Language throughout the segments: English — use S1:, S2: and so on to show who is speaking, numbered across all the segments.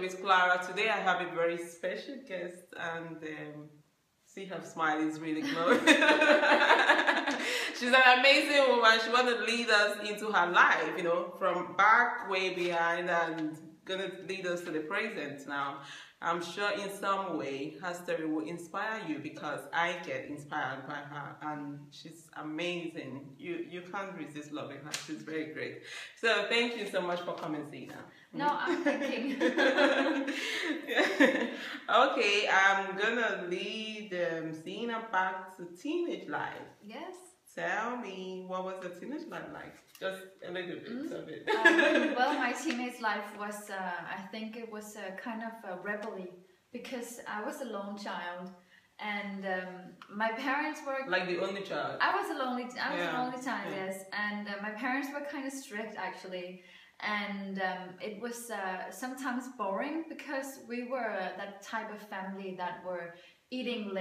S1: with Clara. Today I have a very special guest, and see her smile is really glowing. She's an amazing woman. She wants to lead us into her life, you know, from back way behind and gonna lead us to the present now. I'm sure in some way her story will inspire you, because I get inspired by her, and she's amazing. You can't resist loving her. She's very great. So thank you so much for coming, Signe.
S2: No, I'm thinking.
S1: Okay, I'm gonna lead Signe back to teenage life.
S2: Yes.
S1: Tell me, what was the teenage life like? Just a little bit of it.
S2: Well, my teenage life was, I think it was a kind of a rebellion, because I was a lone child, and my parents were...
S1: Like the only child?
S2: I was an only child, yes. And my parents were kind of strict, actually. And it was sometimes boring, because we were that type of family that were eating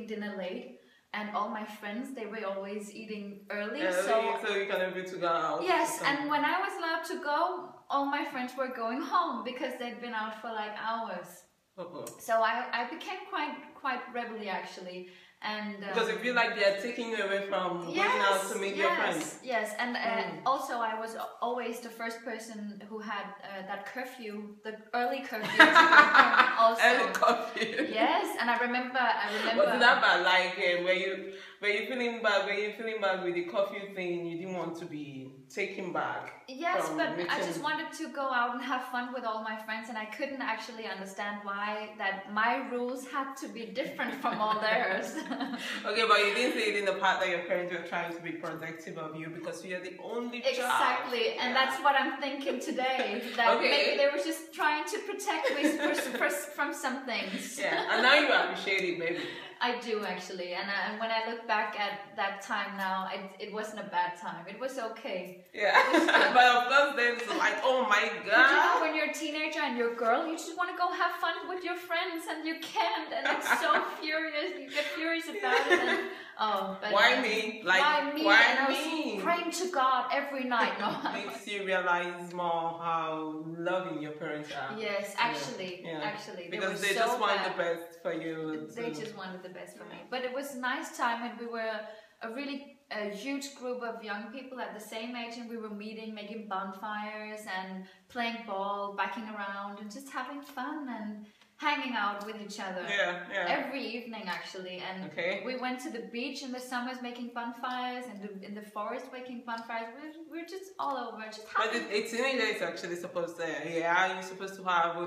S2: dinner late. And all my friends, they were always eating early. So
S1: you can have to go out.
S2: Yes, and when I was allowed to go, all my friends were going home, because they'd been out for like hours. So I became quite rebelly, actually. And
S1: because you feel like they're taking you away from going out to meet your friends.
S2: Yes, and also I was always the first person who had that curfew, the early curfew. Also.
S1: Early curfew.
S2: Yes, and I remember.
S1: Wasn't that bad? Like were you feeling bad with the curfew thing? You didn't want to be taken back.
S2: Yes, but I just wanted to go out and have fun with all my friends, and I couldn't actually understand why that my rules had to be different from all theirs.
S1: Okay, but you didn't say it in the part that your parents were trying to be protective of you, because you're the only child.
S2: Exactly, and that's what I'm thinking today. That maybe they were just trying to protect me from some things.
S1: Yeah, and now you appreciate it, maybe.
S2: I do, actually, and when I look back at that time now, it wasn't a bad time. It was okay.
S1: Yeah, but of course then it's like, oh my God.
S2: But you know, when you're a teenager and you're a girl, you just want to go have fun with your friends, and you can't, and it's so furious. You get furious about it. And, but
S1: why me? Like,
S2: why me?
S1: Why
S2: and I
S1: me?
S2: was praying to God every night. No,
S1: makes you realize more how loving your parents are.
S2: Yes, actually,
S1: because they just want the best for you.
S2: They just wanted the best for me. But it was a nice time, and we were a huge group of young people at the same age, and we were meeting, making bonfires and playing ball, backing around, and just having fun and hanging out with each other. Every evening, actually. And we went to the beach in the summers making bonfires, and in the forest making bonfires. We were just all over. Just having...
S1: But a teenager is actually supposed to, you're supposed to have a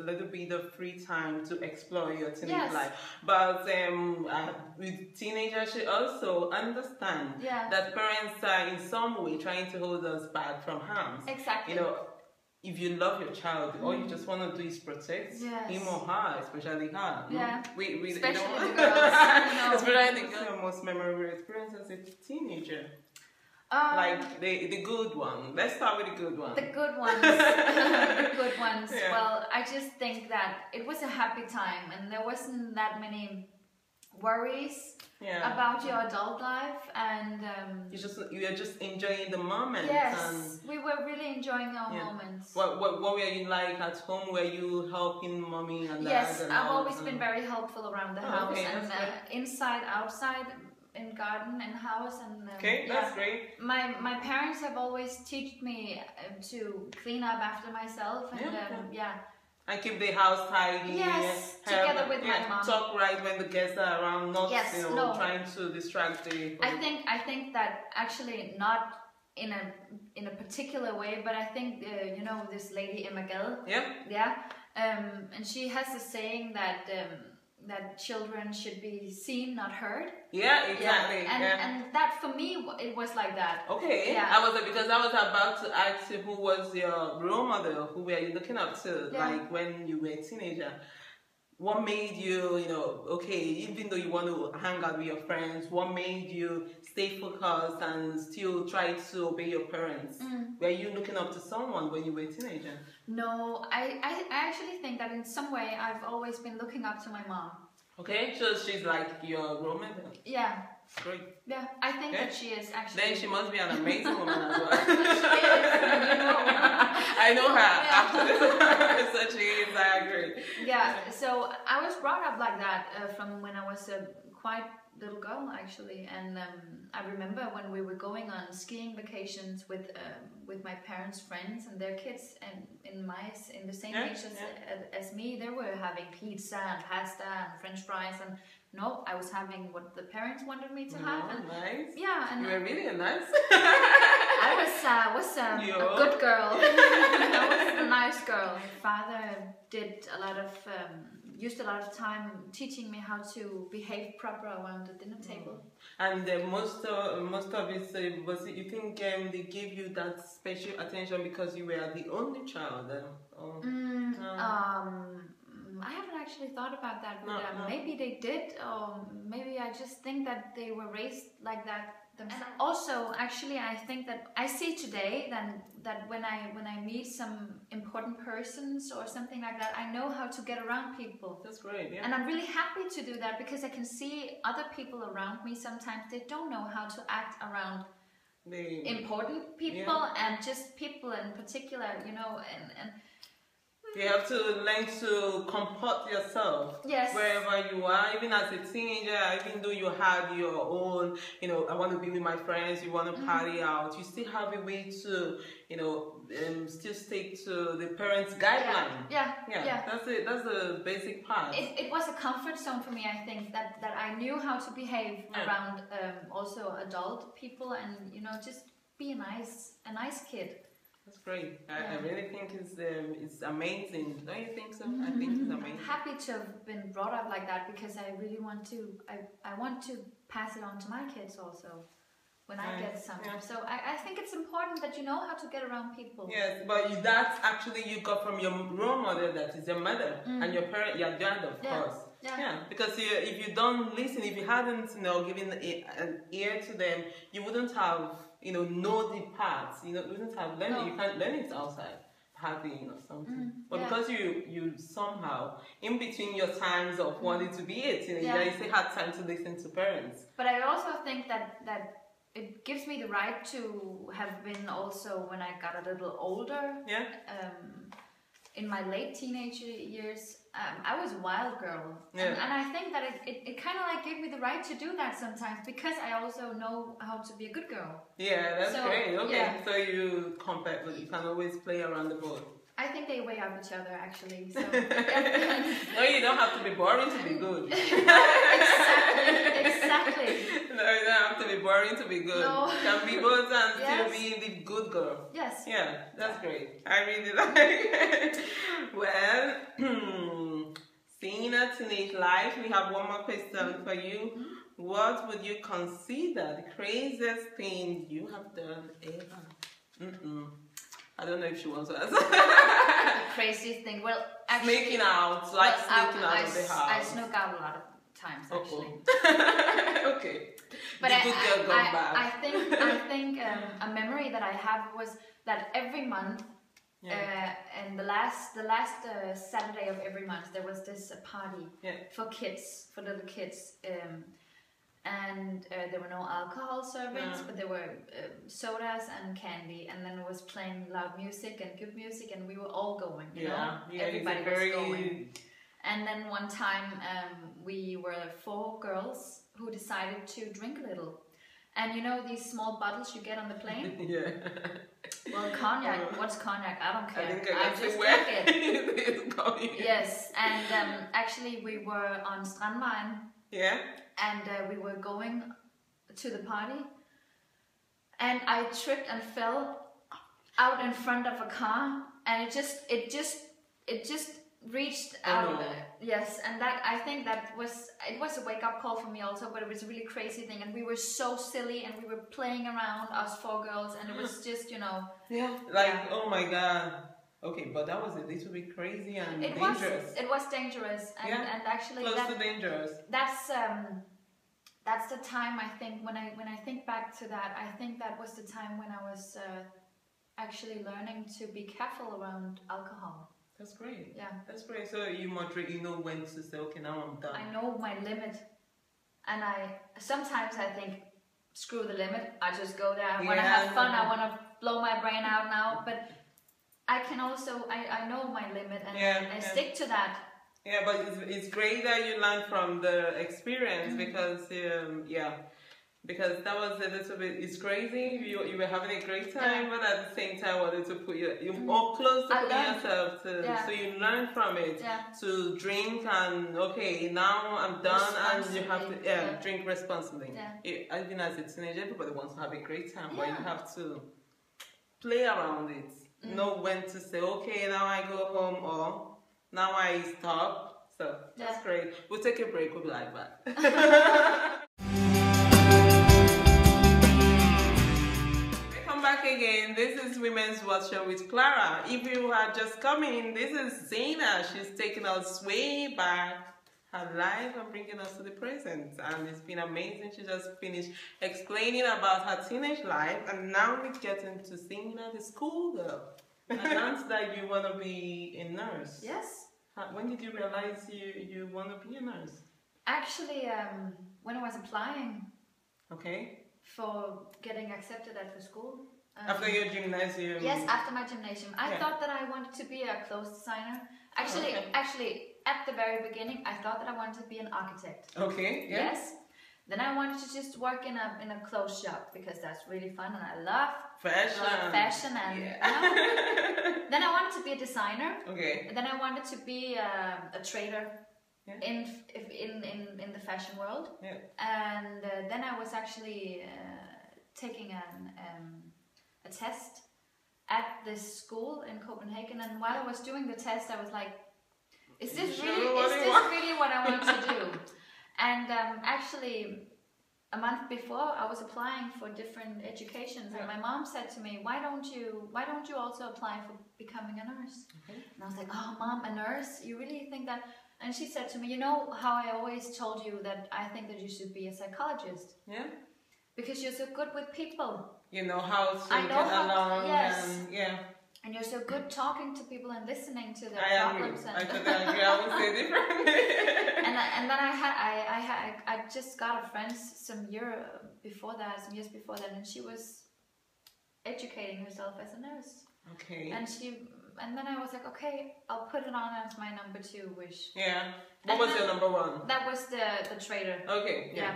S1: little bit of free time to explore your teenage life. But with teenagers, you also understand that parents are in some way trying to hold us back from harm.
S2: Exactly.
S1: You know, if you love your child, all you just want to do is protect him or her, especially her.
S2: Yeah.
S1: We
S2: especially
S1: don't
S2: the girls.
S1: Especially the girls. What's your most memorable experience as a teenager? Like the good one. Let's start with the good one.
S2: The good ones. The good ones. Yeah. Well, I just think that it was a happy time, and there wasn't that many worries about your adult life, and
S1: you are just enjoying the moment.
S2: Yes,
S1: and
S2: we were really enjoying our moments.
S1: What were you like at home? Were you helping mommy and dad?
S2: Yes, I've always been very helpful around the house, and inside, outside, in garden and house, and
S1: that's great.
S2: My parents have always taught me to clean up after myself, and
S1: and keep the house tidy.
S2: Yes, together with my mom.
S1: Talk right when the guests are around, not trying to distract the.
S2: I think that actually not in a particular way, but I think you know this lady Emma Gell. And she has a saying that that children should be seen, not heard.
S1: Yeah, exactly.
S2: And that for me, it was like that.
S1: Okay. Because I was about to ask you, who was your role model? Who were you looking up to, like when you were a teenager? What made you, even though you want to hang out with your friends, what made you stay focused and still try to obey your parents? Were you looking up to someone when you were a teenager?
S2: No, I actually think that in some way I've always been looking up to my mom.
S1: Okay, so she's like your role model?
S2: Yeah.
S1: Great.
S2: Yeah, I think that she is actually.
S1: Then she must be an amazing woman as well.
S2: She is,
S1: I know her after this. So she is
S2: Yeah, so I was brought up like that from when I was a quite little girl actually, and I remember when we were going on skiing vacations with my parents' friends and their kids, and in the same age as me, they were having pizza and pasta and French fries, and no, I was having what the parents wanted me to have. And,
S1: nice.
S2: Yeah, and
S1: you were really nice.
S2: I was a good girl. I was a nice girl. My father did a lot of used a lot of time teaching me how to behave proper around the dinner table.
S1: And most of it was it, you think they gave you that special attention because you were the only child?
S2: I haven't actually thought about that, but maybe they did, or maybe I just think that they were raised like that themselves. And also, actually, I think that I see today that when I meet some important persons or something like that, I know how to get around people.
S1: That's great, yeah.
S2: And I'm really happy to do that because I can see other people around me. Sometimes they don't know how to act around important people and just people in particular, you know, and
S1: you have to learn to comport yourself wherever you are, even as a teenager, even though you have your own, you know, I want to be with my friends, you want to party out, you still have a way to, you know, still stick to the parents' guideline. Yeah. That's it. That's the basic part.
S2: It was a comfort zone for me, I think, that I knew how to behave around also adult people, and, you know, just be a nice kid.
S1: That's great. I really think it's amazing. Don't you think so? I think it's amazing.
S2: I'm happy to have been brought up like that because I really want to. I want to pass it on to my kids also when I get some. So I think it's important that you know how to get around people.
S1: Yes, but that's actually you got from your role model, that is your mother and your parent, your dad, of course. Yeah, because if you don't listen, if you hadn't, you know, given an ear to them, you wouldn't have, you know the parts. You know, you wouldn't have learned it. You can't learn it outside partying or something. But because you somehow, in between your times of wanting to be it, you know, you still had time to listen to parents.
S2: But I also think that it gives me the right to have been also when I got a little older.
S1: Yeah.
S2: In my late teenage years, I was a wild girl, and I think that it kind of like gave me the right to do that sometimes because I also know how to be a good girl.
S1: Yeah, that's great. Okay, so you compare, but you can always play around the board.
S2: I think they weigh up each other actually. So.
S1: No, you don't have to be boring to be good.
S2: Exactly.
S1: No, you don't have to be boring to be good.
S2: No.
S1: You can be both and still be the good girl.
S2: Yes.
S1: Yeah, that's great. I really like it. Well, seeing a teenage life, we have one more question for you. What would you consider the craziest thing you have done ever? I don't know if she wants to answer.
S2: The craziest thing. Well, actually,
S1: sneaking out, like sneaking out of the house.
S2: I snuck out a lot of times actually.
S1: Okay.
S2: But
S1: the good girl gone bad.
S2: I think a memory that I have was that every month, and the last Saturday of every month, there was this party for kids, for little kids. And there were no alcohol servings, but there were sodas and candy, and then it was playing loud music and good music, and we were all going, you know? Everybody was going. And then one time we were 4 girls who decided to drink a little. And you know these small bottles you get on the plane? Well, cognac, what's cognac? I don't care. I just drink it. Yes, and actually we were on Strandvejen.
S1: Yeah.
S2: And we were going to the party, and I tripped and fell out in front of a car, and it just reached out. Yes, and that, I think that was a wake up call for me also, but it was a really crazy thing, and we were so silly, and we were playing around, us 4 girls, and it was just, you know.
S1: Oh my god. Okay, but that was a little bit crazy and dangerous.
S2: It was dangerous, and actually
S1: close to dangerous.
S2: That's the time, I think, when I think back to that, I think that was the time when I was actually learning to be careful around alcohol.
S1: That's great.
S2: Yeah,
S1: that's great. So you know when to say, okay, now I'm done.
S2: I know my limit, and sometimes I think, screw the limit. I just go there. I want to have fun. I want to blow my brain out now, but I can also, I know my limit, and I stick to that.
S1: Yeah, but it's great that you learn from the experience because because that was a little bit, it's crazy, you were having a great time, but at the same time wanted to put you're more close to putting yourself to, so you learn from it, to drink and, okay, now I'm done, and you have to drink responsibly. Even as a teenager, everybody wants to have a great time, but you have to play around it, know when to say, okay, now I go home, or now I stop. So that's great. We'll take a break, we'll be right back. Back again. This is Women's Watch Show with Clara. If you are just coming, this is Signe. She's taking us way back her life and bringing us to the present, and it's been amazing. She just finished explaining about her teenage life, and now we get into Signe, the schoolgirl. And that's that you want to be a nurse.
S2: Yes.
S1: When did you realize you want to be a nurse?
S2: Actually, when I was applying.
S1: Okay.
S2: For getting accepted at the school.
S1: After your gymnasium?
S2: Yes, after my gymnasium. I thought that I wanted to be a clothes designer. Actually, at the very beginning, I thought that I wanted to be an architect.
S1: Okay. Yeah.
S2: Yes. Then I wanted to just work in a clothes shop because that's really fun and I love fashion and Then I wanted to be a designer. Okay. And then I wanted to be a trader. In the fashion world, and then I was actually taking a test at this school in Copenhagen, and while I was doing the test, I was like, "Is this really what I want to do?" And actually, a month before, I was applying for different educations, and my mom said to me, "Why don't you also apply for becoming a nurse?" And I was like, "Oh, Mom, a nurse? You really think that?" And she said to me, "You know how I always told you that I think that you should be a psychologist? Yeah. Because you're so good with people. You know how to get along. Yes. And you're so good talking to people and listening to their problems." I totally agree. I would say differently. and then I just got a friend some years before that, and she was educating herself as a nurse. Okay. And then I was like, okay, I'll put it on as my number 2 wish. Yeah. What was your number 1? That was the trader. Okay. Yeah.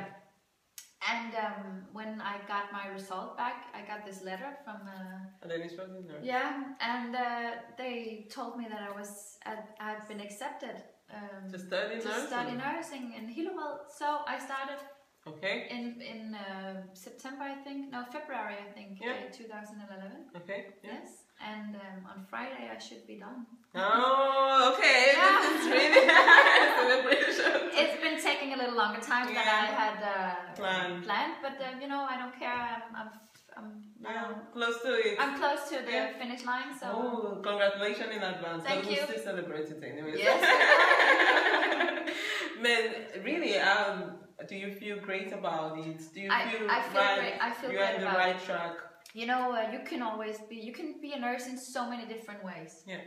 S2: And when I got my result back, I got this letter from. Yeah, and they told me that I'd been accepted. To study nursing in Hillerød. So I started. Okay. In September, I think. No, February, I think. 2011. Okay. Yeah. Yes. And on Friday I should be done. Oh, okay. Yeah. This is really nice celebration. It's been taking a little longer time than I had planned, but you know, I don't care. I'm close to it. I'm close to the finish line. So. Oh, congratulations in advance. Thank you. We'll still celebrate it anyway. Yes. Man, really, do you feel great about it? Do you feel great? I feel you're on the right track. You know, you can be a nurse in so many different ways. Yeah.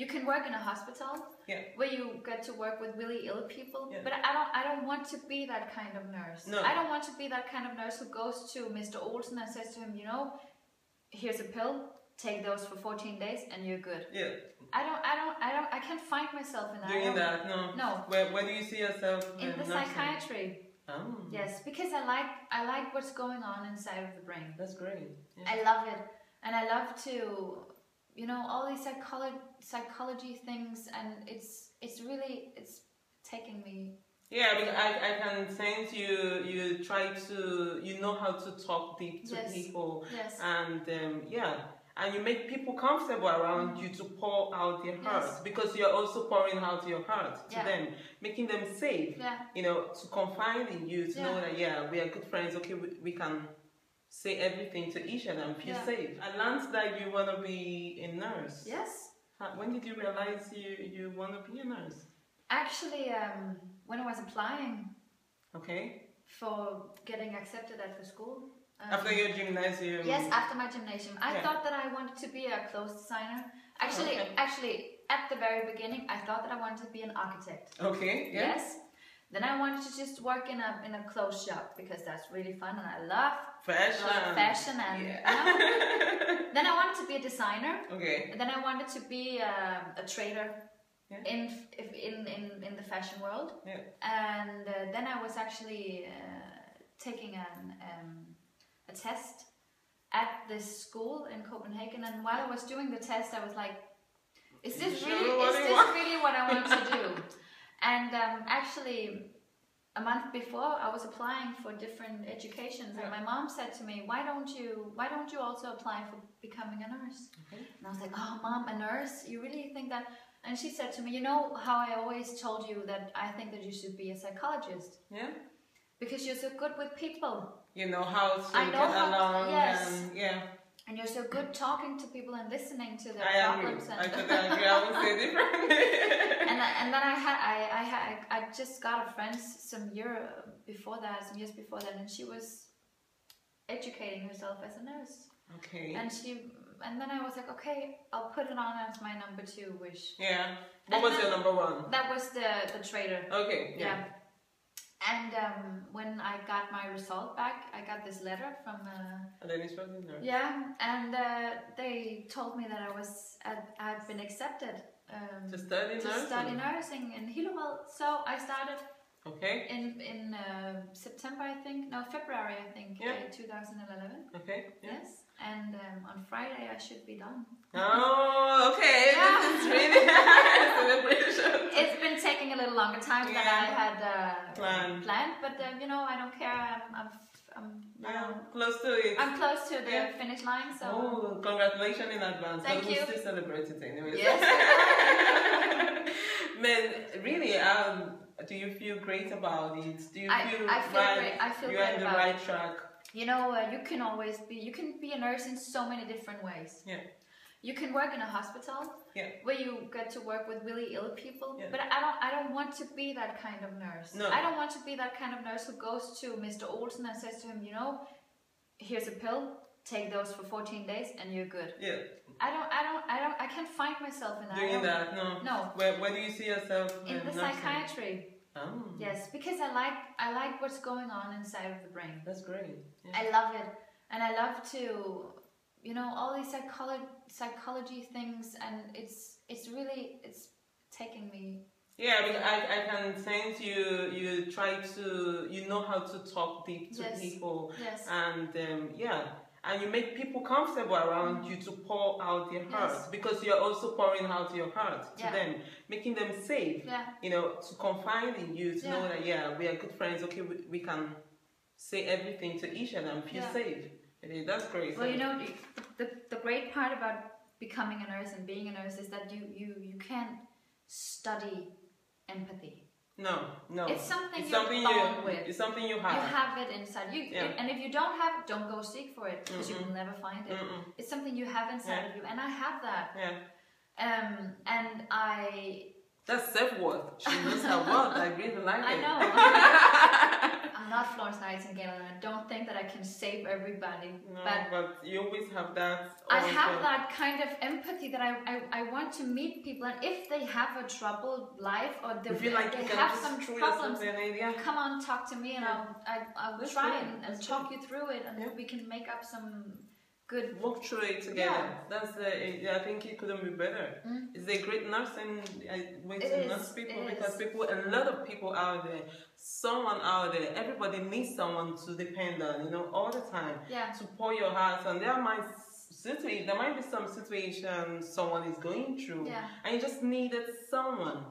S2: You can work in a hospital where you get to work with really ill people. Yeah. But I don't want to be that kind of nurse. No. I don't want to be that kind of nurse who goes to Mr. Olsen and says to him, you know, here's a pill, take those for 14 days and you're good. Yeah. I can't find myself in that. Doing that, no. No. Where do you see yourself in the psychiatry? Oh. Yes, because I like what's going on inside of the brain. That's great. Yeah. I love it, and I love to, you know, all these psychology things, and it's really taking me. Yeah, I mean, I can sense you try to, you know how to talk deep to people. Yes. And and you make people comfortable around you to pour out their heart, because you're also pouring out your heart to them, making them safe, you know, to confide in you, to know that, we are good friends, okay, we can say everything to each other and feel safe. I learned that you want to be a nurse. Yes. When did you realize you want to be a nurse? Actually, when I was applying for getting accepted at the school. After your gymnasium? Yes, after my gymnasium. I thought that I wanted to be a clothes designer. Actually, at the very beginning, I thought that I wanted to be an architect. Okay. Yeah. Yes. Then I wanted to just work in a clothes shop because that's really fun and I love fashion and Then I wanted to be a designer. Okay. And then I wanted to be a trader in the fashion world.
S1: Yeah.
S2: And then I was actually taking a test at this school in Copenhagen, and while I was doing the test, I was like, is this really what I want to do? And actually, a month before, I was applying for different educations, and my mom said to me, why don't you also apply for becoming a nurse?
S1: Okay.
S2: And I was like, oh, Mom, a nurse? You really think that? And she said to me, you know how I always told you that I think that you should be a psychologist?
S1: Yeah.
S2: Because you're so good with people.
S1: You know how to get along.
S2: Yes.
S1: And, yeah.
S2: And you're so good talking to people and listening to their problems.
S1: I totally agree. I would say differently.
S2: and then I just got a friend some years before that, and she was educating herself as a nurse.
S1: Okay.
S2: And then I was like, okay, I'll put it on as my number 2 wish.
S1: Yeah. What was your number 1?
S2: That was the trader.
S1: Okay.
S2: Yeah. And when I got my result back, I got this letter from. Yeah, and they told me that I'd been accepted
S1: to study
S2: nursing in Hillerød. So I started.
S1: Okay.
S2: In September, I think. No, February, I think.
S1: Yeah.
S2: 2011.
S1: Okay. Yeah.
S2: Yes. And on Friday, I should be done.
S1: Oh, okay. Yeah. This is really nice celebration.
S2: It's been taking a little longer time than I had planned, but you know, I don't care. I'm
S1: close to it.
S2: I'm close to the finish line. So.
S1: Oh, congratulations in advance.
S2: Thank you.
S1: We'll still celebrate it anyways.
S2: Yes.
S1: Man, really, do you feel great about it? Do you feel
S2: I feel
S1: right?
S2: Great. I feel
S1: you're
S2: great
S1: on the
S2: about
S1: right
S2: it.
S1: track.
S2: You know, you can be a nurse in so many different ways.
S1: Yeah.
S2: You can work in a hospital, where you get to work with really ill people.
S1: Yeah.
S2: But I don't want to be that kind of nurse.
S1: No.
S2: I don't want to be that kind of nurse who goes to Mr. Olsen and says to him, you know, here's a pill, take those for 14 days and you're good.
S1: Yeah.
S2: I can't find myself in that.
S1: Doing that, no.
S2: No.
S1: Where do you see yourself
S2: in the
S1: nursing?
S2: Psychiatry.
S1: Oh.
S2: Yes, because I like what's going on inside of the brain.
S1: That's great. Yeah.
S2: I love it. And I love to, you know, all these psychology things, and it's taking me.
S1: Yeah, I mean, I can sense you try to, you know how to talk deep to people.
S2: Yes.
S1: And and you make people comfortable around you to pour out their heart, because you're also pouring out your heart to them, making them safe, you know, to confide in you, to know that, we are good friends, okay, we can say everything to each other and feel safe. That's great.
S2: Well, you know, the great part about becoming a nurse and being a nurse is that you can't study empathy.
S1: No.
S2: It's something you're born with.
S1: It's something you have.
S2: You have it inside you. And if you don't have it, don't go seek for it, because you will never find it. It's something you have inside of you, and I have that.
S1: Yeah.
S2: And I...
S1: That's self-worth. She knows her worth. I really like it.
S2: I know. I'm not Florence Nightingale, and I don't think that I can save everybody.
S1: No, but you always have that.
S2: I have that kind of empathy that I want to meet people, and if they have a troubled life or they have some problems, come on, talk to me, and I'll try and talk you through it, and we can make up some good
S1: walk through it together. That's I think it couldn't be better. It's a great nursing way to nurse people, because a lot of people out there, someone out there, everybody needs someone to depend on, you know, all the time. To pour your heart on. There might be some situation someone is going through, and you just needed someone,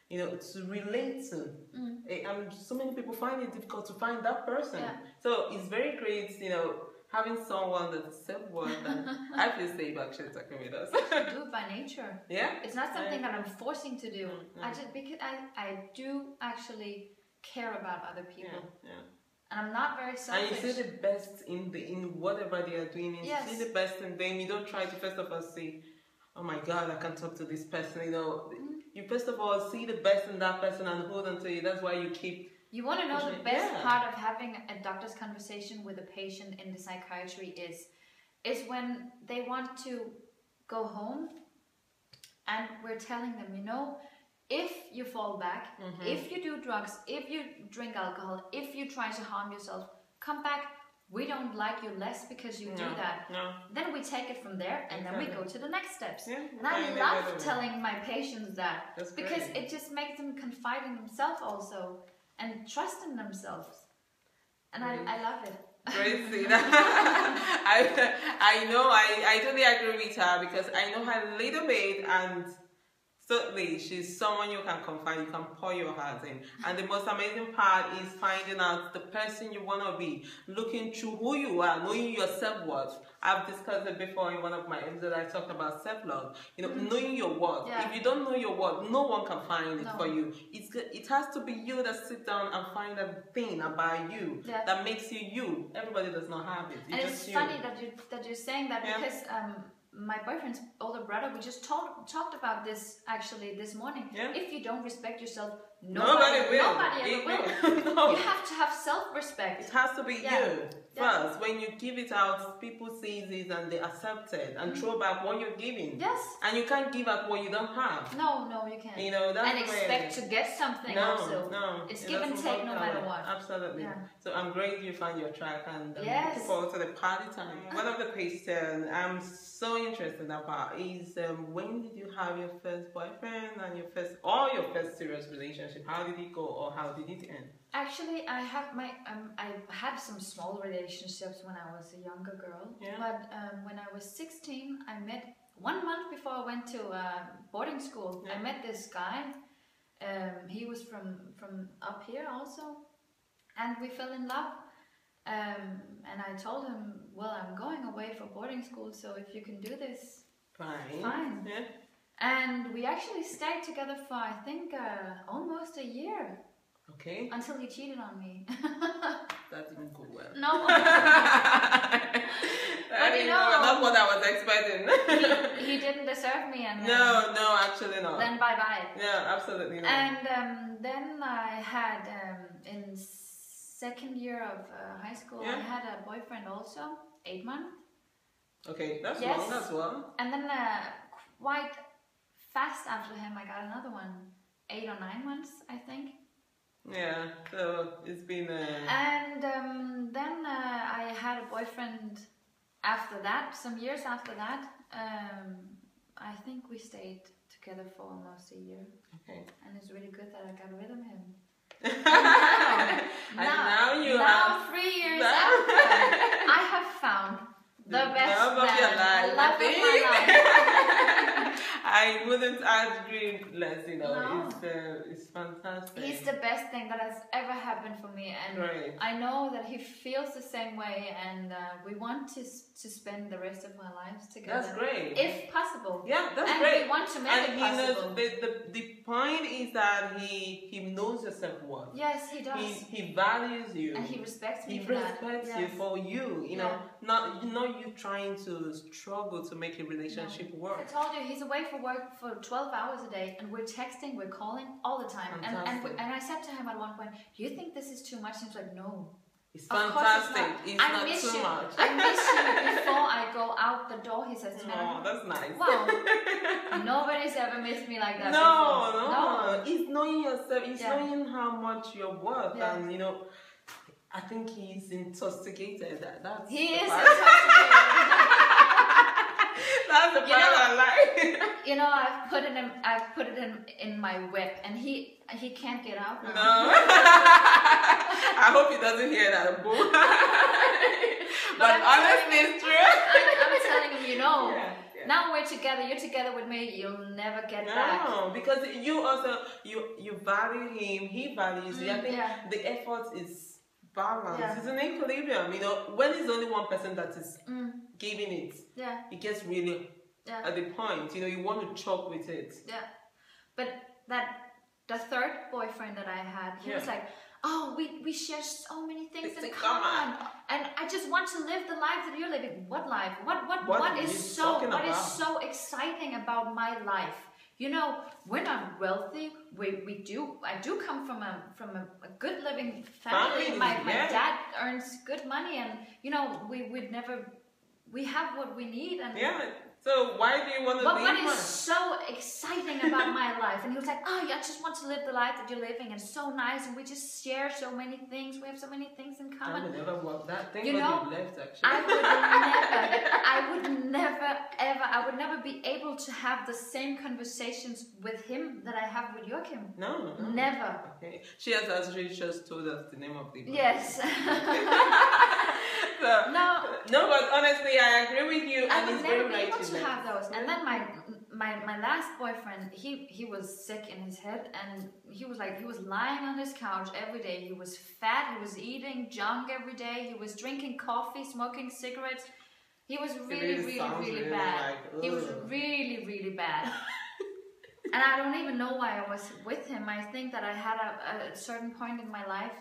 S1: you know, to relate to. And so many people find it difficult to find that person. So it's very great, you know, having someone that's self-worth, and I feel safe actually talking with us.
S2: I do it by nature. It's not something that I'm forcing to do. Because I do actually care about other people. And I'm not very selfish.
S1: And you see the best in whatever they are doing. You see the best in them. You don't try to first of all say, oh my God, I can't talk to this person. You know, you first of all see the best in that person and hold on to it. That's why you keep.
S2: You want to know the best part of having a doctor's conversation with a patient in the psychiatry is when they want to go home, and we're telling them, you know, if you fall back, if you do drugs, if you drink alcohol, if you try to harm yourself, come back we don't like you less because you do that.
S1: No.
S2: Then we take it from there, and then we go to the next steps.
S1: Yeah,
S2: and I love telling my patients that, because it just makes them confide in themselves also and trust in themselves. And I love it.
S1: Crazy. I know, I totally agree with her, because I know her a little bit, and certainly she's someone you can confide, you can pour your heart in. And the most amazing part is finding out the person you want to be, looking through who you are, knowing your self-worth. I've discussed it before in one of my episodes. I talked about self-love. You know, knowing your worth.
S2: Yeah.
S1: If you don't know your worth, no one can find it for you. It has to be you that sit down and find a thing about you that makes you you. Everybody does not have it.
S2: And it's funny that you're saying that, because my boyfriend's older brother, we just talked about this actually this morning. If you don't respect yourself, nobody ever will. No. You have to have self-respect.
S1: It has to be you first. When you give it out, people see it and they accept it and throw back what you're giving.
S2: Yes.
S1: And you can't give out what you don't have.
S2: No, you can't.
S1: You know, that's
S2: and expect to get something also.
S1: No,
S2: it's give and take no matter what.
S1: Absolutely.
S2: Yeah.
S1: So I'm glad you found your track, and looking forward to the party time. One of the questions I'm so interested about is when did you have your first boyfriend and your first serious relationship? How did it go, or how did it end?
S2: Actually, I had some small relationships when I was a younger girl. But when I was 16, I met 1 month before I went to boarding school. I met this guy. He was from up here also, and we fell in love. And I told him, well, I'm going away for boarding school, so if you can do this, fine.
S1: Yeah.
S2: And we actually stayed together for, I think, almost a year.
S1: Okay.
S2: Until he cheated on me.
S1: That didn't go well.
S2: No.
S1: But you know, not what I was expecting.
S2: he didn't deserve me, and
S1: no, actually not.
S2: Then bye.
S1: Yeah, absolutely not.
S2: And then I had in second year of high school, I had a boyfriend also, 8 months.
S1: Okay, that's long as well.
S2: And then quite fast after him, I got another one, 8 or 9 months, I think.
S1: Yeah, so it's been.
S2: And then I had a boyfriend after that, some years after that. I think we stayed together for almost a year.
S1: Okay.
S2: And it's really good that I got rid of him.
S1: Now
S2: 3 years after, I have found the best
S1: love of your life.
S2: Love of my life.
S1: I wouldn't agree less, you know. It's fantastic.
S2: He's the best thing that has ever happened for me, and I know that he feels the same way, and we want to spend the rest of our lives together.
S1: That's great.
S2: If possible.
S1: Yeah, that's
S2: and
S1: great.
S2: And we want to make it possible.
S1: The point is that he knows your self-worth.
S2: Yes, he does.
S1: He values you.
S2: And he respects me
S1: He
S2: for
S1: respects
S2: that.
S1: you for you know, not you trying to struggle to make a relationship work.
S2: I told you, he's away for work for 12 hours a day, and we're texting, we're calling all the time. And I said to him at one point, do you think this is too much? And he's like, no.
S1: It's fantastic. It's not too much.
S2: I miss you before I go out the door, he says to me.
S1: Oh, that's nice.
S2: Wow. Nobody's ever missed me like that
S1: before.
S2: No.
S1: No. It's knowing yourself. It's knowing how much you're worth. Yeah. And, you know, I think he's intoxicated. That's
S2: he is intoxicated.
S1: That's the part I like.
S2: You know, I've put it in my whip, and he can't get out now.
S1: No. I hope he doesn't hear that, boo. But honestly, it's true.
S2: I'm telling him, you know, now we're together, you're together with me, you'll never get back.
S1: No, because you also, you value him, he values you. I think the effort is balanced. It's an equilibrium, you know. When it's only one person that is giving it, it gets really at the point, you know, you want to choke with it.
S2: Yeah. But the third boyfriend that I had, he was like, oh, we share so many things in common, and I just want to live the life that you're living. What life? What is so exciting about my life? You know, we're not wealthy. I do come from a good living family. My dad earns good money, and you know, we have what we need, and
S1: So why do you want to leave
S2: What
S1: her?
S2: is so exciting about my life? And he was like, oh, I just want to live the life that you're living, and it's so nice, and we just share so many things. We have so many things in common.
S1: I would never want that. Thank
S2: You
S1: God
S2: know,
S1: you left, actually.
S2: I would never be able to have the same conversations with him that I have with Joachim.
S1: No.
S2: Never.
S1: Okay. She has actually just told us the name of the book.
S2: Yes.
S1: So, no, but honestly, I agree with you.
S2: I
S1: and
S2: would
S1: it's
S2: never
S1: very
S2: be
S1: right
S2: able
S1: to
S2: to
S1: left.
S2: have those. And then my last boyfriend, he was sick in his head, and he was lying on his couch every day. He was fat. He was eating junk every day. He was drinking coffee, smoking cigarettes. He was really bad. He was really bad. And I don't even know why I was with him. I think that I had a certain point in my life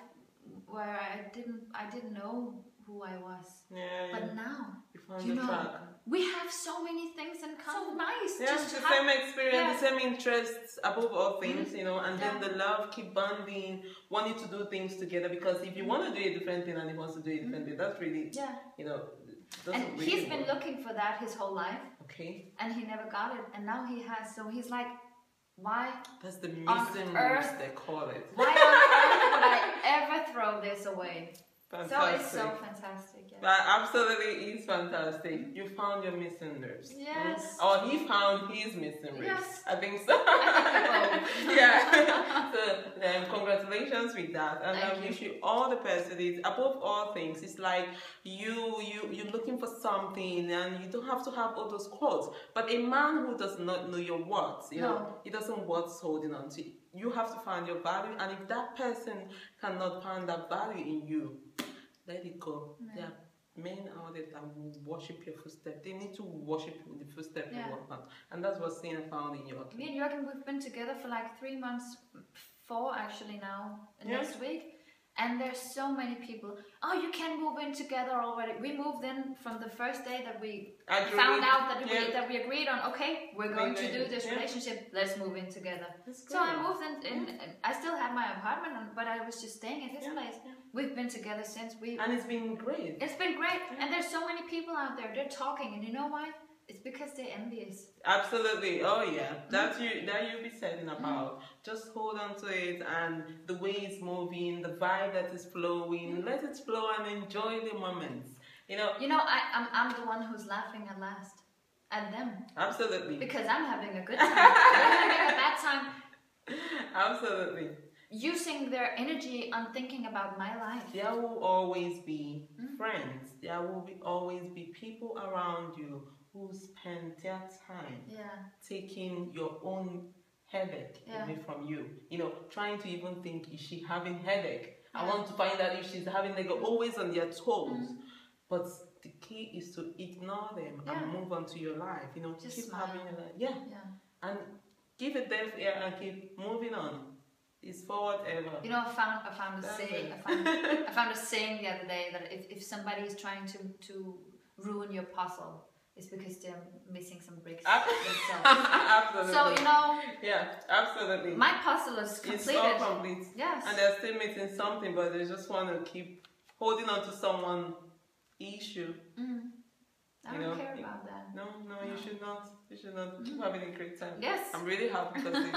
S2: where I didn't know who I was.
S1: Yeah.
S2: But now,
S1: you found the track.
S2: we have so many things in common. So nice.
S1: Yeah,
S2: just
S1: the same experience, the same interests above all things, you know, and then the love, keep bonding, wanting to do things together, because if you want to do a different thing and he wants to do a different thing, that's really, you know,
S2: and
S1: really
S2: he's been looking for that his whole life.
S1: Okay.
S2: And he never got it, and now he has, so he's like, why?
S1: That's the missing roots, they call it.
S2: Why on earth would I ever throw this away?
S1: Fantastic.
S2: So it's so fantastic. Yeah.
S1: That absolutely is fantastic. You found your missing ribs.
S2: Yes.
S1: Or he found his missing ribs.
S2: Yes.
S1: I think so.
S2: I think we both.
S1: Yeah. So congratulations with that. And I wish you all the best with it. Above all things, it's like you're looking for something, and you don't have to have all those quotes. But a man who does not know your words, you know, he doesn't what's holding on to. You have to find your value, and if that person cannot find that value in you, let it go. No. There are men out there that will worship your footsteps. They need to worship the footsteps you walk on. And that's what Signe found in Joachim.
S2: Me and Joachim, we've been together for like 3 months, 4 actually now, next week. And there's so many people, oh, you can move in together already. We moved in from the first day that we found out that we agreed on, okay, we're going to do this relationship, let's move in together. So I moved in, I still had my apartment, but I was just staying at his place. We've been together since
S1: and it's been great.
S2: It's been great. And there's so many people out there, they're talking, and you know why? It's because they're envious.
S1: Absolutely. Oh yeah. That you'll be saying about. Just hold on to it, and the way it's moving, the vibe that is flowing, let it flow and enjoy the moments. You know,
S2: I'm the one who's laughing at last at them.
S1: Absolutely.
S2: Because I'm having a good time. They're having a bad time.
S1: Absolutely.
S2: Using their energy on thinking about my life.
S1: There will always be friends. There will always be people around you who spend their time taking your own headache away from you. You know, trying to even think, is she having headache? I want to find out if she's having headache. Always on their toes. But the key is to ignore them and move on to your life. You know,
S2: just
S1: keep
S2: smile.
S1: having your life. And give it deaf ear and keep moving on. It's forward ever.
S2: You know, I found a saying the other day that if somebody is trying to ruin your puzzle, it's because they're missing some bricks themselves.
S1: Absolutely.
S2: So, you know...
S1: Yeah, absolutely.
S2: My puzzle is completed.
S1: It's all complete.
S2: Yes.
S1: And they're still missing something, but they just want to keep holding on to someone's issue.
S2: I don't care about that.
S1: No, you should not. You should not. Keep having a great time.
S2: Yes.
S1: I'm really happy because of you.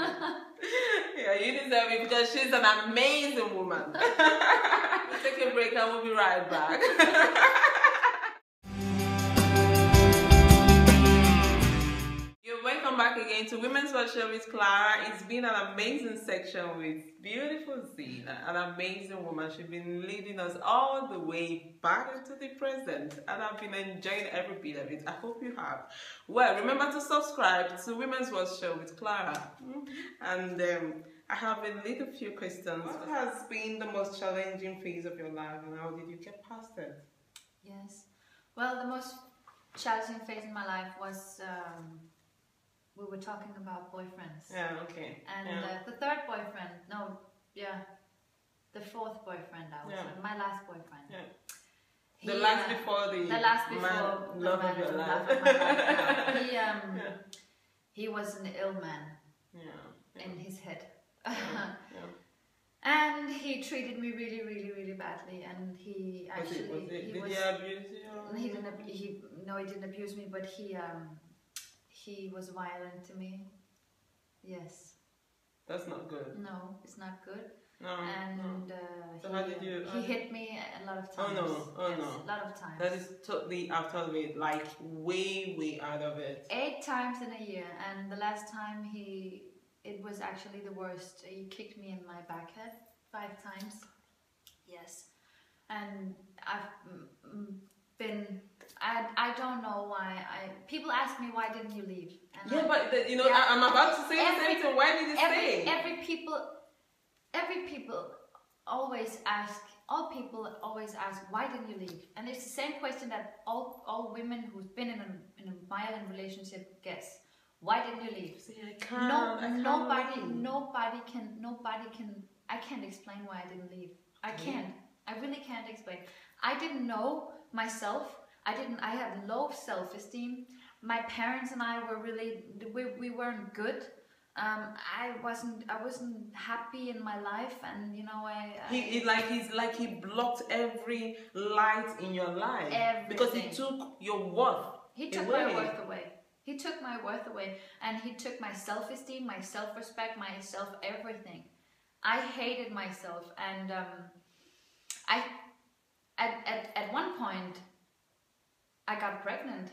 S1: Yeah, you deserve it because she's an amazing woman. We'll take a break and we'll be right back. Welcome back again to Women's World Show with Clara. It's been an amazing section with beautiful Signe, an amazing woman. She's been leading us all the way back into the present, and I've been enjoying every bit of it. I hope you have. Well, remember to subscribe to Women's World Show with Clara. And I have a little few questions. What has been the most challenging phase of your life, and how did you get past it?
S2: Yes. Well, the most challenging phase in my life was... we were talking about boyfriends.
S1: Yeah, okay.
S2: And the third boyfriend, the fourth boyfriend I was with, my last boyfriend. Yeah.
S1: The last before love of your life.
S2: He was an ill man in his head. And he treated me really, really, really badly. And he actually...
S1: Did he abuse you?
S2: He didn't abuse me, but he he was violent to me. Yes.
S1: That's not good.
S2: No, it's not good.
S1: No.
S2: And
S1: So how did you?
S2: he hit me a lot of times.
S1: Oh no! Oh
S2: yes,
S1: no!
S2: A lot of times.
S1: That is totally out of it. Like way out of it.
S2: 8 times in a year, and the last time it was actually the worst. He kicked me in my back head 5 times. Yes, and I've been. I don't know why. People ask me, why didn't you leave? And
S1: yeah, but I'm about to say the same thing. Why did you stay?
S2: Every people always ask. All people always ask, why didn't you leave? And it's the same question that all women who've been in a violent relationship gets. Why didn't you leave?
S1: See, I can't.
S2: Nobody can. I can't explain why I didn't leave. I can't. I really can't explain. I didn't know myself. I had low self-esteem. My parents and I were really, we weren't good. I wasn't happy in my life, and
S1: he blocked every light in your life.
S2: Everything.
S1: Because he took your worth.
S2: He took my worth away. He took my worth away, and he took my self-esteem, my self-respect, my everything. I hated myself, and at one point I got pregnant.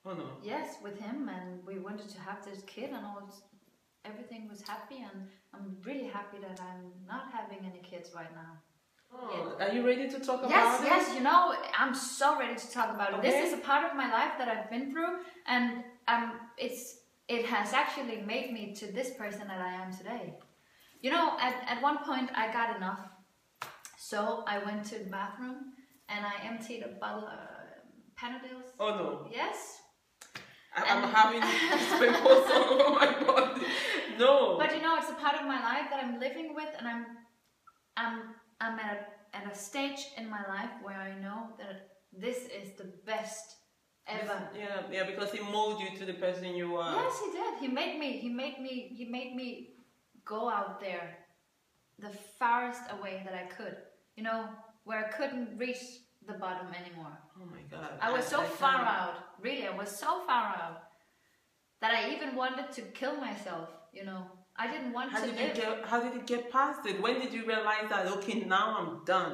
S1: Oh no.
S2: Yes, with him, and we wanted to have this kid, and everything was happy, and I'm really happy that I'm not having any kids right now.
S1: Oh, are you ready to talk about it?
S2: Yes, I'm so ready to talk about it.
S1: Okay.
S2: This is a part of my life that I've been through, and it has actually made me to this person that I am today. At one point I got enough, so I went to the bathroom and I emptied a bottle of Panadols.
S1: Oh no.
S2: Yes.
S1: I'm having pimples all over my body. No.
S2: But it's a part of my life that I'm living with, and I'm at a stage in my life where I know that this is the best ever.
S1: Yeah, because he molded you to the person you are.
S2: Yes, he did. He made me go out there the farthest away that I could. Where I couldn't reach the bottom anymore.
S1: Oh my God.
S2: I was so far out. Really, I was so far out that I even wanted to kill myself. I didn't want to live.
S1: How did you get past it? When did you realize that, okay, now I'm done?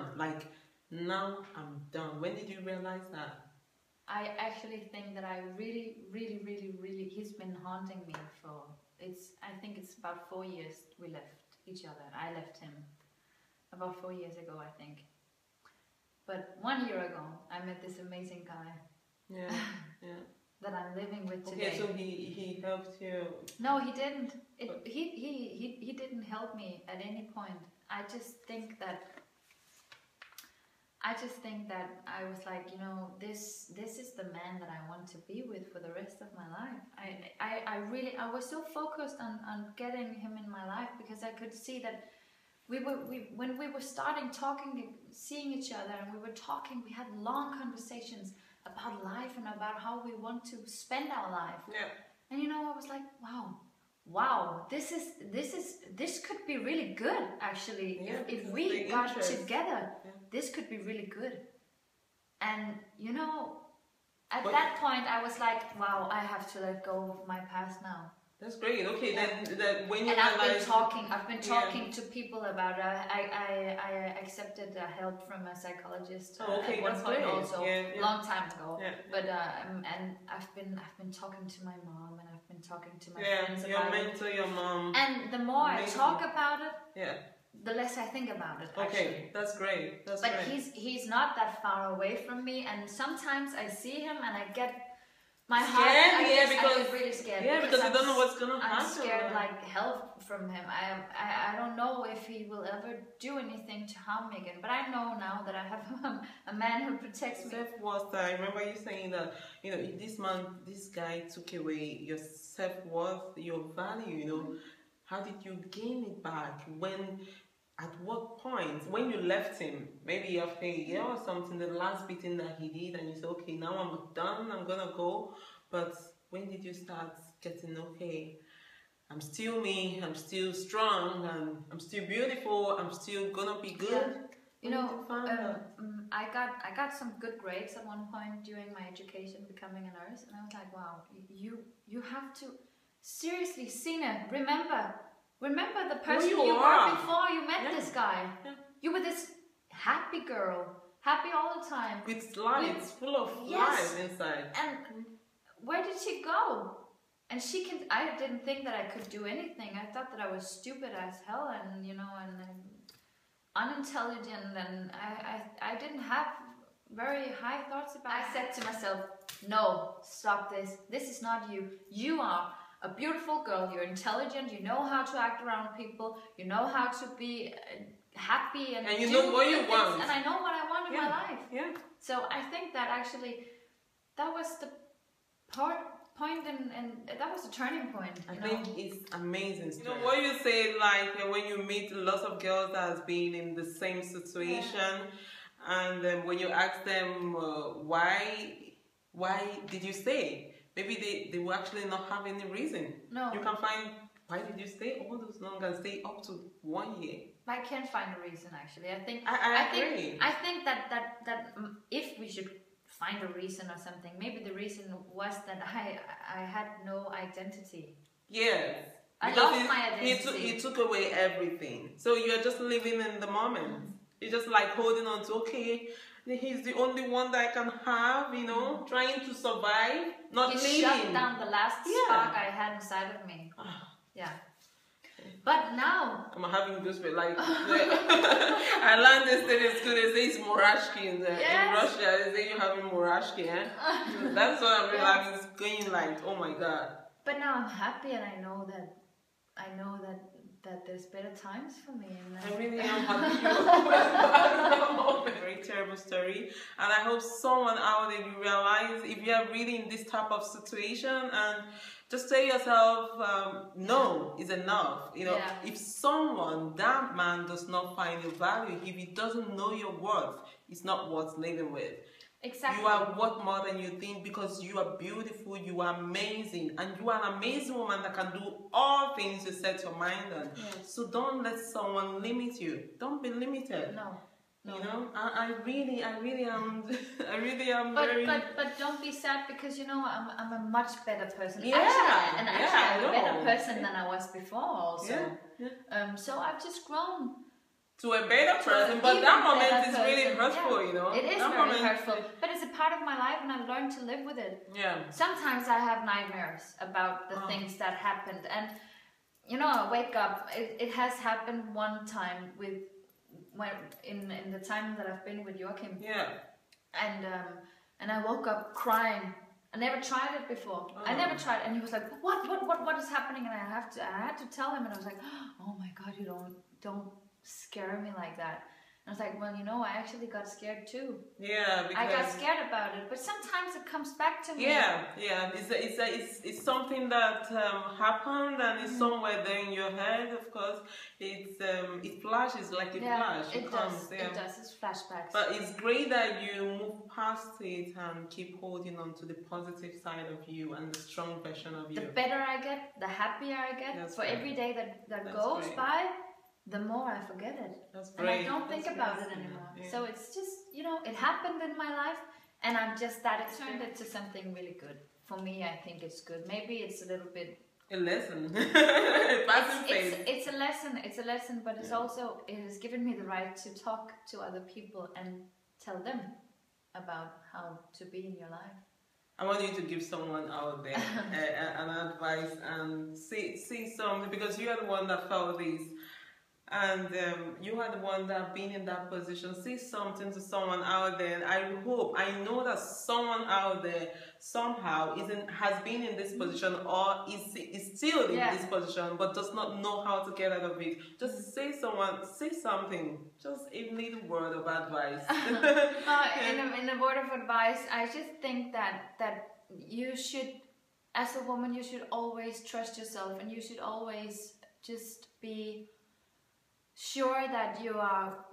S1: Now I'm done. When did you realize that?
S2: I actually think that I really, he's been haunting me I think it's about 4 years we left each other. I left him about 4 years ago, I think. But 1 year ago, I met this amazing guy.
S1: Yeah.
S2: That I'm living with today.
S1: Okay, so he helped you.
S2: No, he didn't. He didn't help me at any point. I just think that I was like, this is the man that I want to be with for the rest of my life. I was so focused on getting him in my life, because I could see that when we were starting talking, seeing each other, and we were talking, we had long conversations about life and about how we want to spend our life.
S1: Yeah.
S2: And I was like, wow, this could be really good, actually.
S1: Yeah,
S2: if we got together, this could be really good. And at that point I was like, wow, I have to let go of my past now.
S1: That's great. Okay, then when you
S2: I've been talking to people about it. I accepted help from a psychologist.
S1: Oh, okay,
S2: at one
S1: that's
S2: point
S1: great.
S2: also, long time ago.
S1: Yeah.
S2: But and I've been talking to my mom, and I've been talking to my friends
S1: your
S2: about
S1: mentor, your mom.
S2: And the more I talk about it,
S1: the
S2: less I think about it.
S1: Okay,
S2: actually.
S1: that's great. But
S2: he's not that far away from me, and sometimes I see him and I get. My
S1: scared?
S2: heart,
S1: I get
S2: really scared.
S1: Yeah, because you don't know what's gonna happen.
S2: I'm scared like hell from him. I don't know if he will ever do anything to harm me again. But I know now that I have a man who protects me.
S1: Self-worth. I remember you saying that this guy took away your self-worth, your value. How did you gain it back? At what point? When you left him, maybe after a year or something, the last beating that he did, and you said, okay, now I'm done, I'm gonna go. But when did you start getting, okay, I'm still me, I'm still strong, and I'm still beautiful, I'm still gonna be good?
S2: You know, I got some good grades at one point during my education, becoming a nurse, and I was like, wow, you have to seriously, Signe, remember the person you were before you met this guy. Yeah. You were this happy girl, happy all the time,
S1: with lights, full of life inside.
S2: And where did she go? And I didn't think that I could do anything. I thought that I was stupid as hell, and you know, and unintelligent, and I didn't have very high thoughts about it. I said to myself, no, stop this. This is not you. You are a beautiful girl. You're intelligent. You know how to act around people. You know how to be happy, and
S1: you know what you want.
S2: And I know what I want in my life.
S1: Yeah.
S2: So I think that actually that was the point, and that was the turning point.
S1: I think it's amazing. You know what you say, like when you meet lots of girls that has been in the same situation, and when you ask them why did you stay, maybe they will actually not have any reason.
S2: No,
S1: you can find why did you stay all those long and stay up to 1 year.
S2: I can't find a reason actually. I think
S1: I agree.
S2: I think that if we should find a reason or something, maybe the reason was that I had no identity.
S1: Yes.
S2: I lost my identity.
S1: He took away everything. So you're just living in the moment. You're just like holding on to, okay, he's the only one that I can have, you know, trying to survive, not living.
S2: He shut down the last spark I had inside of me. Yeah. But now
S1: I'm having goosebumps. Like I learned this thing in school. They say it's Murashki in Russia. They say you're having Murashki. That's what I'm like. It's going like, oh my god.
S2: But now I'm happy, and I know that there's better times for me. And
S1: I really am happy. Very terrible story, and I hope someone out there you realize if you are really in this type of situation and. Just tell yourself, no is enough. You know, if someone, that man does not find your value, if he doesn't know your worth, it's not worth living with.
S2: Exactly.
S1: You are worth more than you think because you are beautiful, you are amazing, and you are an amazing woman that can do all things you set your mind on.
S2: Yes.
S1: So don't let someone limit you. Don't be limited.
S2: No.
S1: You know, I really am,
S2: But don't be sad because you know I'm a much better person.
S1: Yeah,
S2: I'm a better person than I was before. Also, so I've just grown
S1: to a better person. But that moment is really hurtful, you know.
S2: It is very hurtful, but it's a part of my life, and I've learned to live with it.
S1: Yeah.
S2: Sometimes I have nightmares about the things that happened, and you know, I wake up. It has happened one time with. In the time that I've been with Joachim, and I woke up crying. I never tried it before. I never tried, and he was like, "What is happening?" And I had to tell him, and I was like, "Oh my God, you don't scare me like that." And I was like, "Well, you know, I actually got scared too."
S1: Yeah, because
S2: I got scared about it, but sometimes it comes back to me.
S1: Yeah. It's something that happened, and it's somewhere there in your head. Of course, it flashes like a flash.
S2: It does. It does. It's flashbacks.
S1: But it's great that you move past it and keep holding on to the positive side of you and the strong version of you.
S2: The better I get, the happier I get. For every day that goes by, the more I forget it.
S1: That's great.
S2: And I don't think about it anymore. Yeah. So it's just, you know, it happened in my life, and I'm just that it turned it to something really good. For me, I think it's good. Maybe it's a little bit...
S1: A lesson.
S2: It's a lesson, but it's also, it has given me the right to talk to other people and tell them about how to be in your life.
S1: I want you to give someone out there an advice and say something, because you are the one that felt this. And you are the one that have been in that position. Say something to someone out there. I know that someone out there somehow has been in this position or is still in this position, but does not know how to get out of it. Just say something. Just a little word of advice.
S2: In a word of advice, I just think that you should, as a woman, you should always trust yourself, and you should always just be sure that you are,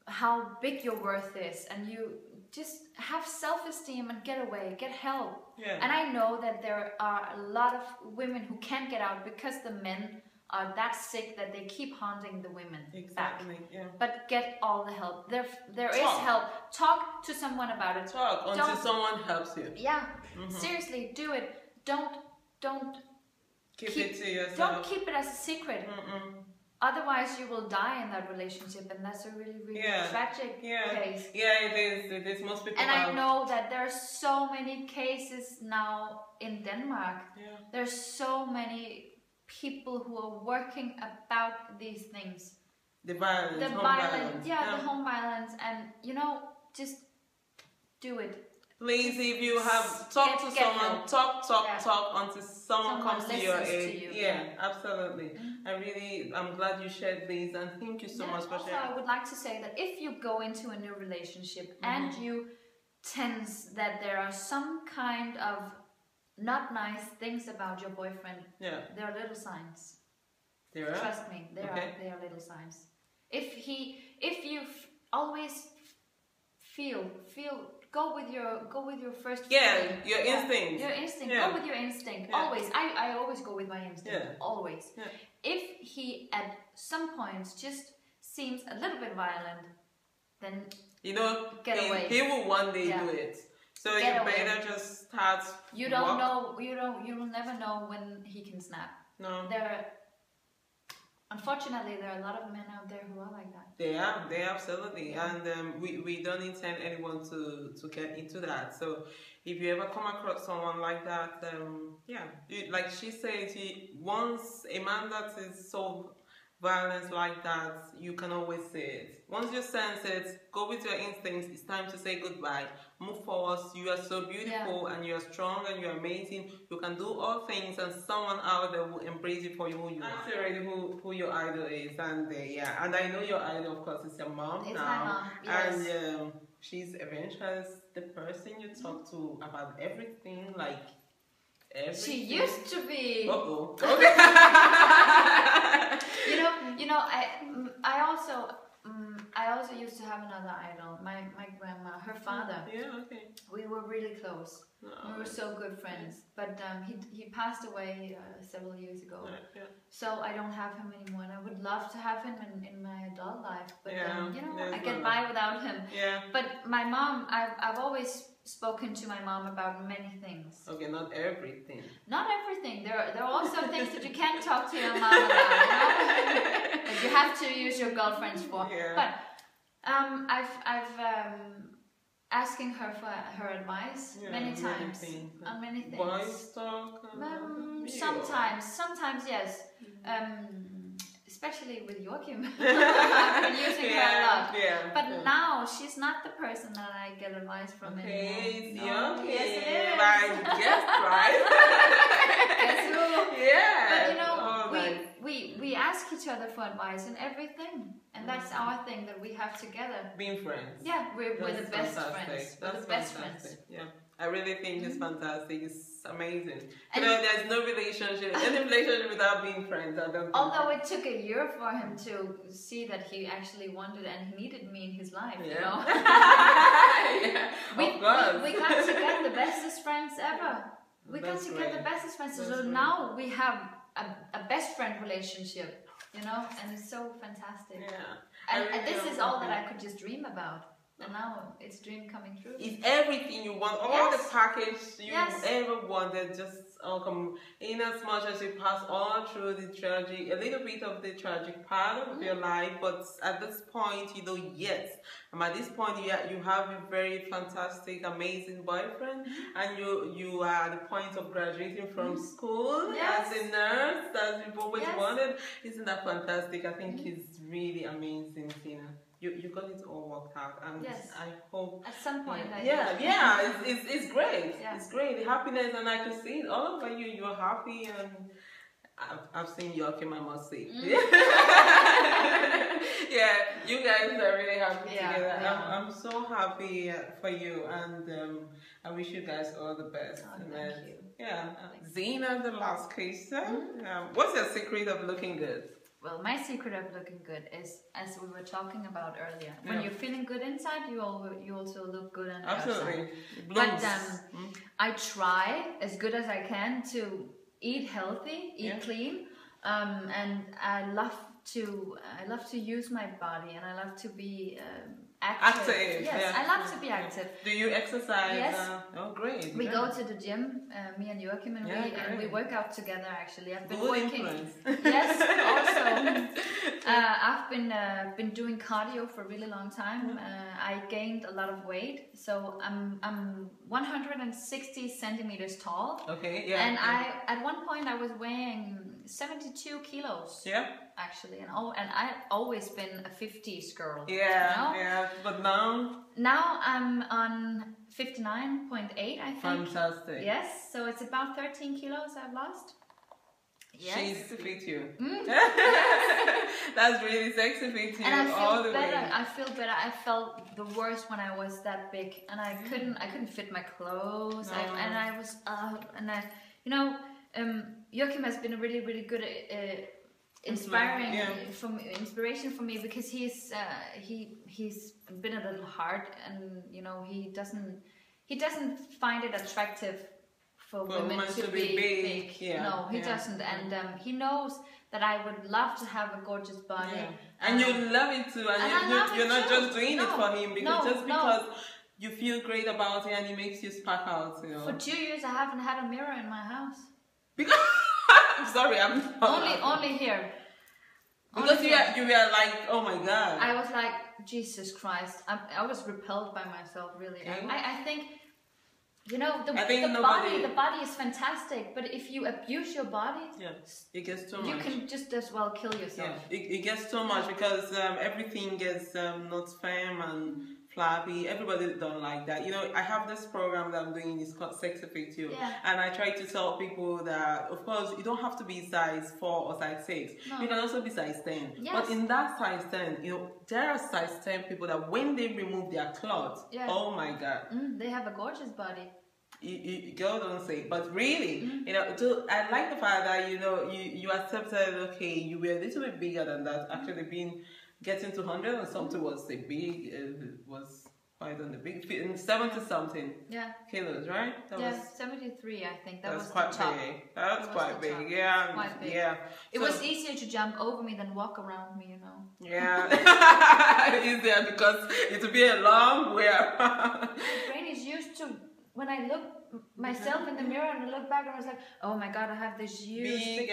S2: how big your worth is, and you just have self-esteem and get away, get help.
S1: Yeah.
S2: And I know that there are a lot of women who can't get out because the men are that sick that they keep haunting the women
S1: exactly.
S2: back.
S1: Yeah.
S2: but get all the help. There is
S1: Talk.
S2: help. Talk to someone about it.
S1: Talk until someone helps you.
S2: Yeah, seriously, do it. Don't
S1: keep it to yourself.
S2: Don't keep it as a secret. Otherwise, you will die in that relationship, and that's a really, really tragic case.
S1: Yeah, it is. It is. Most people.
S2: And I know that there are so many cases now in Denmark. Yeah. There's so many people who are working about these things.
S1: The violence,
S2: the violence. Yeah, the home violence, and just do it.
S1: Please, if you have talk to someone, talk until someone comes to your aid. Yeah, absolutely. I'm glad you shared these, and thank you so much for sharing.
S2: Also, I would like to say that if you go into a new relationship and you sense that there are some kind of not nice things about your boyfriend, there are little signs.
S1: There are?
S2: Trust me, there are little signs. If you always feel. Go with your first feeling.
S1: Your instinct.
S2: Your instinct. Go with your instinct. Always. I always go with my instinct. Always. Yeah. If he at some points just seems a little bit violent, then get away.
S1: He will one day do it. So you better just start.
S2: You don't know. You will never know when he can snap.
S1: No.
S2: Unfortunately, there are a lot of men out there who are like that.
S1: They are absolutely, and we don't intend anyone to get into that. So if you ever come across someone like that, like she says, once a man that is so violent like that, you can always say it. Once you sense it, go with your instincts. It's time to say goodbye. Move forward. You are so beautiful and you are strong and you are amazing. You can do all things, and someone out there will embrace you for who you are. Ask already who your idol is, and and I know your idol, of course, is your mom.
S2: It's my mom. Yes.
S1: And she's eventually the person you talk to about everything, like. Everything.
S2: She used to be.
S1: Okay.
S2: I also used to have another idol. My grandma, her father.
S1: Yeah. Okay.
S2: We were really close. Oh. We were so good friends. But he passed away several years ago. Yeah. So I don't have him anymore. And I would love to have him in my adult life. But I get by without him. Yeah. But my mom, I've always spoken to my mom about many things.
S1: Okay, not everything.
S2: Not everything. There are also things that you can't talk to your mom about, that you have to use your girlfriends for. Yeah. But I've asking her for her advice many times on many things.
S1: Boys talk.
S2: Sometimes yes. Especially with Joachim. I've been using her a lot. But now she's not the person that I get advice from anymore.
S1: Okay,
S2: yes, it is.
S1: I guess, right?
S2: Guess who?
S1: Yeah.
S2: But we ask each other for advice in everything. And that's our thing that we have together.
S1: Being friends.
S2: Yeah, we're the best friends. We're the best friends.
S1: Yeah. I really think it's fantastic. It's amazing. There's no relationship, any relationship without being friends. I don't.
S2: Although it took a year for him to see that he actually wanted and he needed me in his life.
S1: Yeah.
S2: You know.
S1: Of course.
S2: We got to get the bestest friends ever. We got to get the bestest friends. So now we have a best friend relationship. And it's so fantastic.
S1: Yeah.
S2: And this is all that I could just dream about. And now it's dream coming true.
S1: It's everything you want, all the package you ever wanted, just come in as much as you pass all through the tragic, a little bit of the tragic part of your life, but at this point, yes. And at this point, you have a very fantastic, amazing boyfriend, and you are at the point of graduating from school as a nurse, as you've always wanted. Isn't that fantastic? I think it's really amazing, Tina. You got it all worked out, and I hope
S2: at some point.
S1: It's great. Yeah. It's great. The happiness, and I can see it all over you. You're happy, and I've seen Joachim, I must say. You guys are really happy together.
S2: Yeah.
S1: I'm so happy for you, and I wish you guys all the best.
S2: Thank you.
S1: Yeah, Zina, the last question. What's your secret of looking good?
S2: Well, my secret of looking good is, as we were talking about earlier, when you're feeling good inside, you also look good on the outside. But I try as good as I can to eat healthy, eat clean, and I love to use my body, and I love to be active. Yes,
S1: yeah.
S2: I love to be active.
S1: Do you exercise?
S2: Yes.
S1: Oh, great.
S2: We go to the gym, me and Joachim, and we work out together. Actually, I've been working. Yes, also, I've been doing cardio for a really long time. I gained a lot of weight, so I'm 160 centimeters tall.
S1: Okay, yeah.
S2: And at one point I was weighing 72 kilos.
S1: Yeah.
S2: Actually, and I always been a 50s girl.
S1: Yeah,
S2: you know?
S1: yeah. But now
S2: I'm on 59.8, I think.
S1: Fantastic.
S2: Yes, so it's about 13 kilos I've lost. Yes.
S1: She's fit you. That's really sexy fit you.
S2: And I feel
S1: all the
S2: better.
S1: way.
S2: I feel better. I felt the worst when I was that big, and I couldn't fit my clothes.
S1: No.
S2: Joachim has been a really, really good inspiration for me, because he's been a little hard, and he doesn't find it attractive for women to be big.
S1: Yeah.
S2: No, he doesn't, and he knows that I would love to have a gorgeous body.
S1: Yeah. And you love it too, and you're not just doing it for him because you feel great about it and it makes you spark out.
S2: For 2 years I haven't had a mirror in my house.
S1: Because I'm sorry, I'm
S2: only here.
S1: Because you were like, oh my god.
S2: I was like, Jesus Christ. I was repelled by myself, really.
S1: Okay.
S2: I think, the body is fantastic, but if you abuse your body,
S1: it gets too much.
S2: You can just as well kill yourself.
S1: Yeah, it gets too much because everything gets not firm and flabby. Everybody don't like that. I have this program that I'm doing, it's called Sexy Fit You, and I try to tell people that, of course, you don't have to be size 4 or size 6. No. You can also be size 10.
S2: Yes.
S1: But in that size 10, there are size 10 people that when they remove their clothes, oh my god,
S2: they have a gorgeous body.
S1: Girl, don't say, but really, I like the fact that you accepted. Okay, you were a little bit bigger than that. Actually, getting to 100 and something was a big. Was quite on the big 70 something.
S2: Yeah.
S1: Kilos, right?
S2: That was 73, I think. That was
S1: quite
S2: the top.
S1: big. That's quite big.
S2: Top.
S1: Yeah.
S2: Quite big.
S1: Yeah.
S2: It was easier to jump over me than walk around me.
S1: Yeah. Easier because it would be a long way around.
S2: My brain is used to. When I look myself in the mirror and I look back and I was like, oh my god, I have this huge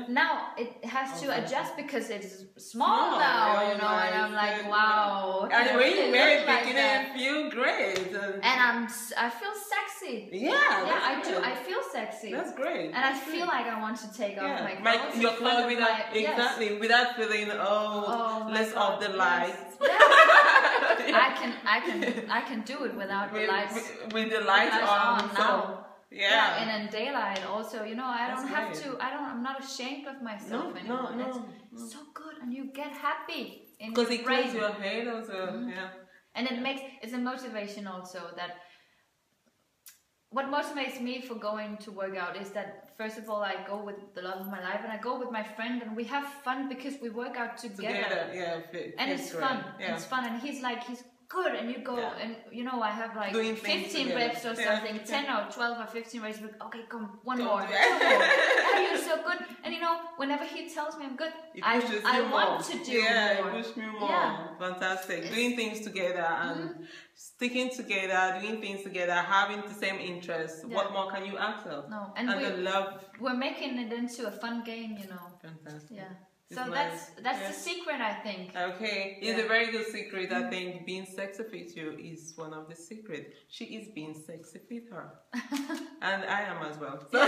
S2: Now it has to adjust because it's small now, and I'm like, wow.
S1: And when you wear it bikini, you feel great.
S2: And I feel sexy.
S1: Yeah,
S2: I do. I feel sexy.
S1: That's great.
S2: And I feel like I want to take off my clothes.
S1: Your clothes without feeling less of the lights.
S2: I can do it without the lights.
S1: With the lights on
S2: now. And in daylight also, I don't have to. I'm not ashamed of myself anymore.
S1: No.
S2: It's so good, and you get happy in
S1: because
S2: your
S1: it
S2: brain.
S1: clears your head also.
S2: And it's a motivation also that. What motivates me for going to work out is that, first of all, I go with the love of my life, and I go with my friend, and we have fun because we work out together. And it's fun. Yeah. It's fun, and he's good, and you go, and I have like
S1: doing
S2: 15 reps or something, 10 or 12 or 15 reps. Okay, come, one more. You're so good. And whenever he tells me I'm good, I want to do more.
S1: It pushes me more. Yeah. Fantastic. Doing things together and sticking together, doing things together, having the same interests. Yeah. What more can you ask of?
S2: No,
S1: and the love.
S2: We're making it into a fun game,
S1: Fantastic.
S2: Yeah. So that's the secret, I think.
S1: Okay, it's a very good secret. I think being sexy fit you is one of the secrets. She is being sexy fit her, and I am as well. So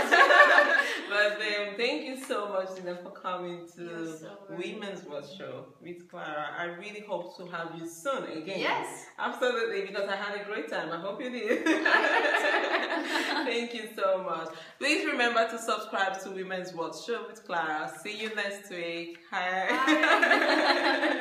S1: but thank you so much, Zina, for coming to Women's World Show with Clara. I really hope to have you soon again.
S2: Yes,
S1: absolutely, because I had a great time. I hope you did. Thank you so much. Please remember to subscribe to Women's World Show with Clara. See you next week. Hi.